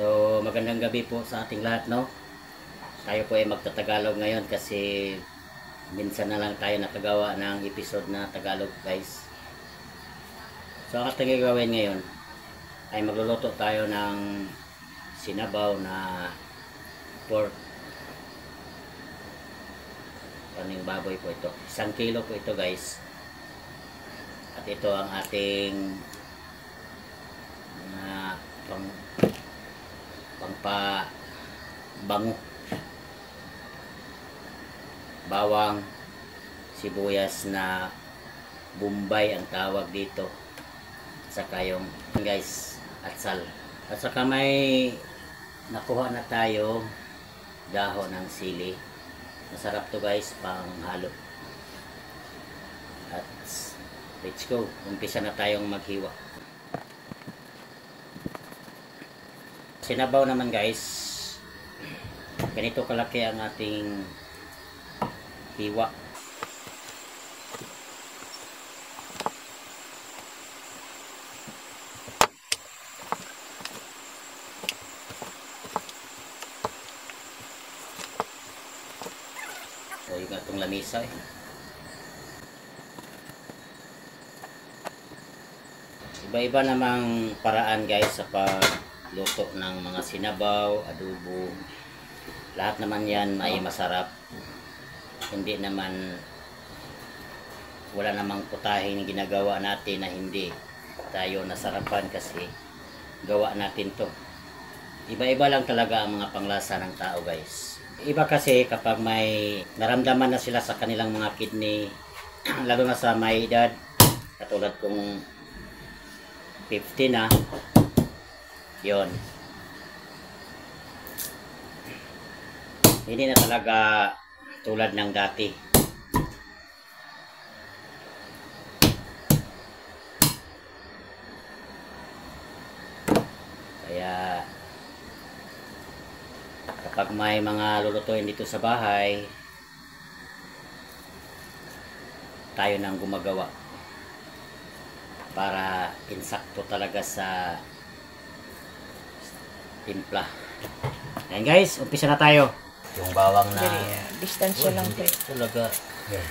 So, magandang gabi po sa ating lahat, no? Tayo po ay magtatagalog ngayon kasi minsan na lang tayo nakagawa ng episode na Tagalog, guys. So, ang ating gagawin ngayon ay magluluto tayo ng sinabaw na pork. Kaning baboy po ito. 1 kilo po ito, guys. At ito ang ating pangpabango, bawang, sibuyas na Bombay ang tawag dito, saka yung guys atsal, at saka may nakuha na tayo dahon ng sili. Masarap to, guys, pang halo. At let's go, umpisa na tayong maghiwa. Sinabaw naman, guys, ganito kalaki ang ating hiwa. So yung atong lamisa iba-iba namang paraan, guys, sa pagluto ng mga sinabaw, adobo. Lahat naman yan ay masarap. Hindi naman, wala namang putahing ginagawa natin na hindi tayo nasarapan kasi gawa natin to. Iba-iba lang talaga ang mga panglasa ng tao, guys. Iba kasi kapag may naramdaman na sila sa kanilang mga kidney, lalo na sa may edad, katulad kong 50 na, yon, hindi na talaga tulad ng dati. Kaya kapag may mga lulutuin dito sa bahay, tayo nang gumagawa para insakto talaga sa timpla. Ayan, guys, umpisa na tayo. Yung bawang na distansya lang po. Talaga. Yeah.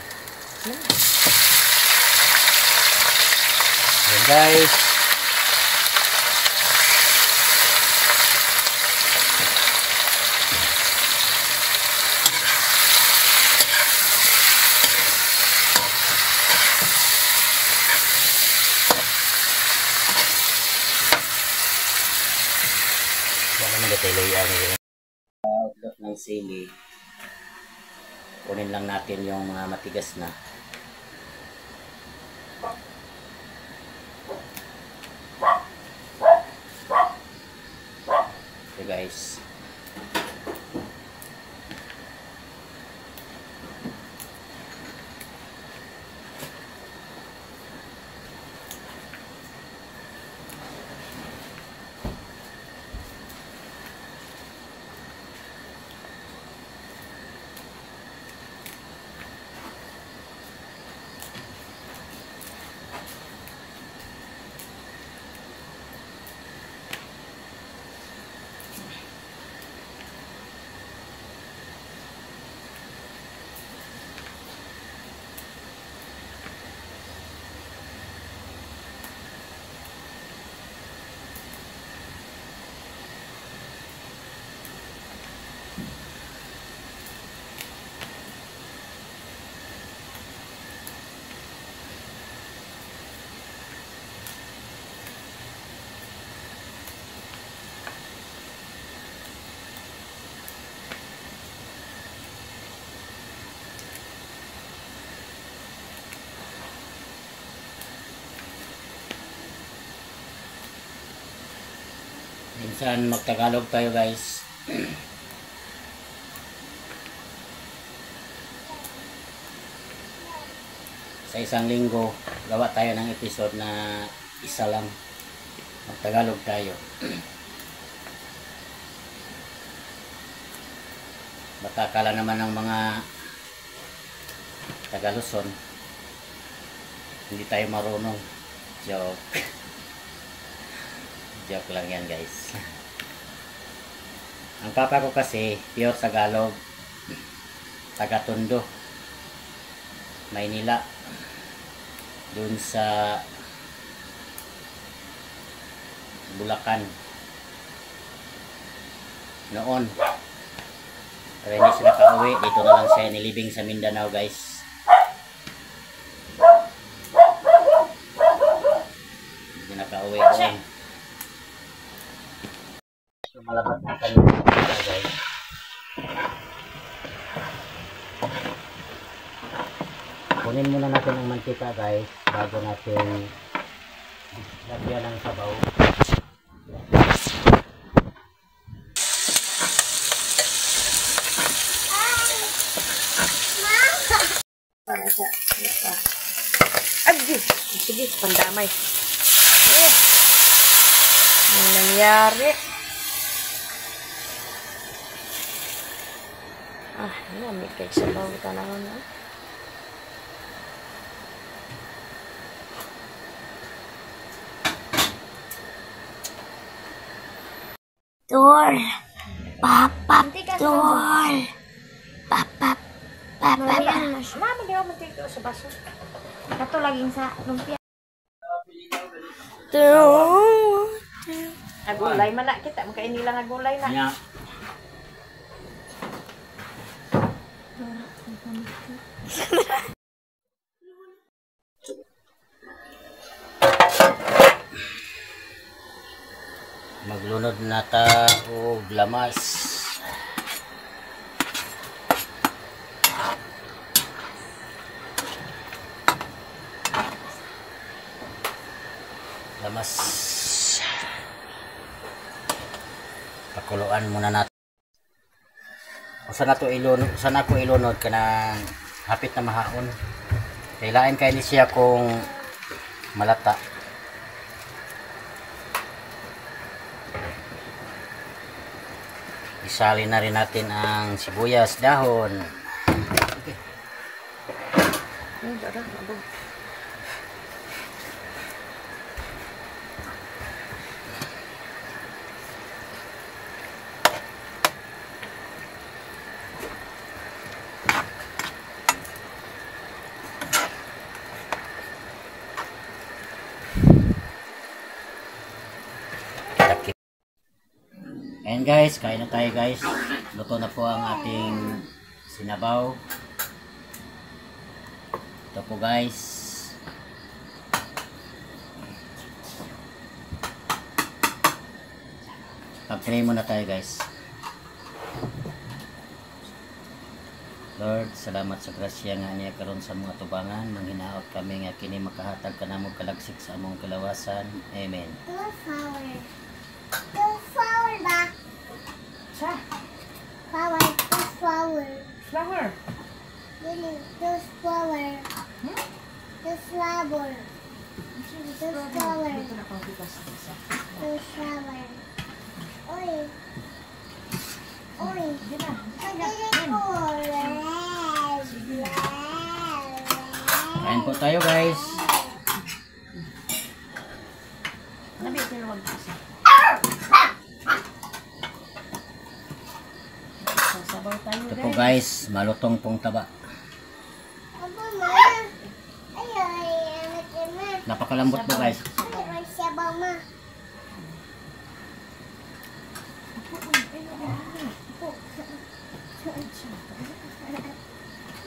Ayan, guys. Udlot ng sili, kunin lang natin yung mga matigas na. Okay, guys, minsan magtagalog tayo, guys. Sa isang linggo gawa tayo ng episode na isa lang, magtagalog tayo. Baka akala naman ng mga taga Luzon hindi tayo marunong. Joke. Joke lang yan, guys. Ang papa ko kasi, pure Tagalog, taga Tondo, Maynila, dun sa Bulacan noon. Pero hindi siya nakauwi, dito na lang siya nilibing sa Mindanao, guys. Hindi nakauwi doon. So, malabas na kami guys. Kunin muna natin ang mantika guys bago natin lagyan ng sabaw. Adi! Sige, pandamay. Eh! Anong nangyari? Ah, yan. May kahit sabaw ka naman. Ah. Door. Papa. Door. Papa. Papa. Mami, di ako matito sa baso. Ito laging sa lumpia. Door. Agulay man na kita. Makaini lang agulay na. Yeah. Maglunod na ta og lamas. Lamas. Pakuluan muna natin. Usa ko ilunod kanang hapit na mahaon. Kailangan kay ni siya kung malata. Isali na rin natin ang sibuyas, dahon. Okay. Ayan guys, kain na tayo guys. Luto na po ang ating sinabaw. Ito po guys. Pag-pray muna tayo guys. Lord, salamat sa grasya nga niya karon sa mga tubangan. Manghinaot kami nga kini makahatag ka namo kalagsik sa among kalawasan. Amen. Flower ba? Sa? Flower. Flower. Flower. Really, those flower. Hmm? Those flower. Those flower. Dito na pang bigas. Those flower. Oy. Oy. Hindi na. Pagkili ko. Red. Kain po tayo guys. Nabi, pero wag kasi. Sasabaw tayo Ito po guys, malutong pong taba. Apa ma? Ay, anak ma. Napakalambot po guys. Ay, siapa ma?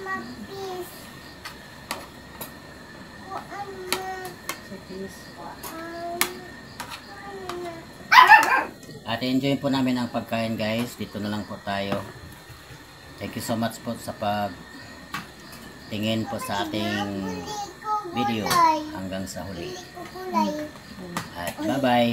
Mapis. Ko ama. At enjoy po namin ang pagkain guys. Dito na lang po tayo. Thank you so much po sa tingin po sa ating video hanggang sa huli. At bye bye.